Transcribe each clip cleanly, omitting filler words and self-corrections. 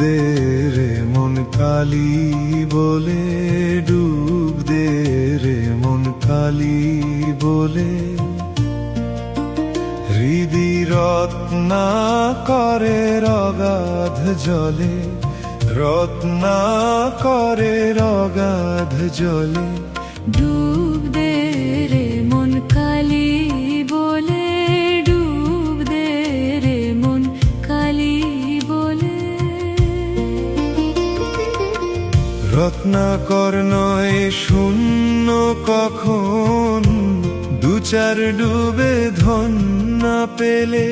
দে রে মন কালি বলে, ডুব দে রে মন কালি বলে। হৃদি রত্না করে অগাধ জলে, রত্না করে অগাধ জলে। ডুব দে রে মন কালি বলে, ডুব দে রে মন কালি বলে। রত্নাকর নয় শূন্য কখন, দু চার ডুবে ধন না পেলে।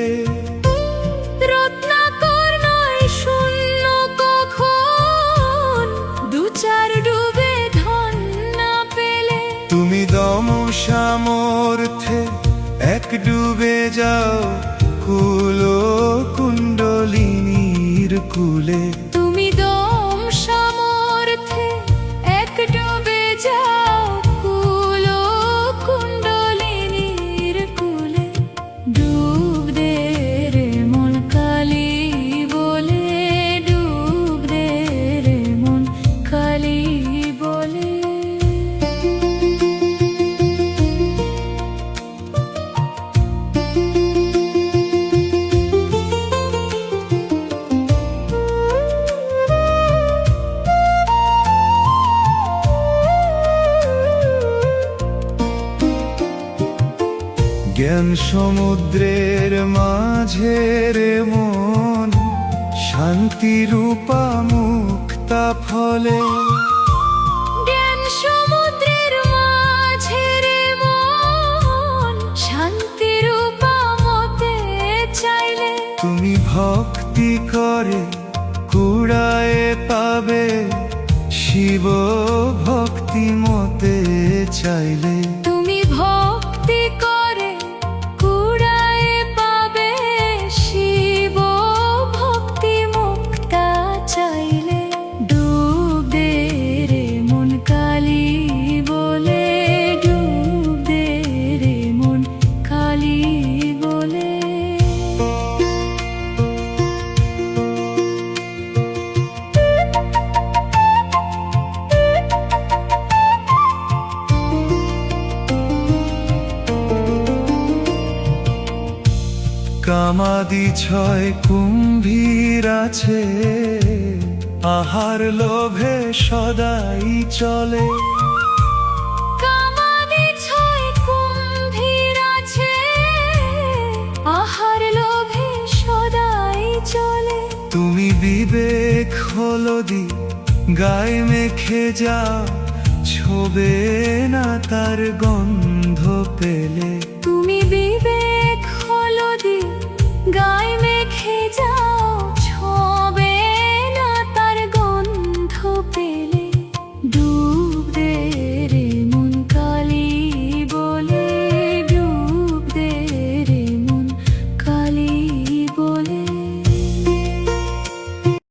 রত্নাকর নয় শূন্য কখন, দু চার ডুবে ধন না পেলে। তুমি দম সামর্থ্যে এক ডুবে যাও কুল কুণ্ডলিনীর কুলে। তুমি দম সামর্থ্যে এক ডুবে যাও কুল কুণ্ডলিনীর কুলে। ডুব দে রে মন কালি বলে, ডুব দে রে মন কালি বলে। জ্ঞান সমুদ্রের মাঝে রে মন, শান্তি রূপা মুক্তা ফলে। জ্ঞান সমুদ্রের মাঝে রে মন, শান্তি রূপা মতে চাইলে। তুমি ভক্তি করে কুড়ায়ে পাবে, শিব ভক্তি মতে চাইলে। তুমি ভক্তি করে কুড়ায়ে পাবে, শিব ভক্তি মুক্তা চাইলে। ডুব দে রে মন কালি বলে, ডুব দে রে মন কালি বলে। কামাদি ছয় কুম্ভীর আছে, আহার লোভে সদাই চলে। কামাদি ছয় কুম্ভীর আছে, আহার লোভে সদাই চলে। তুমি বিবেক হলদি গায়ে মেখে যাও, ছোবে না তার গন্ধ পেলে। তুমি বিবেক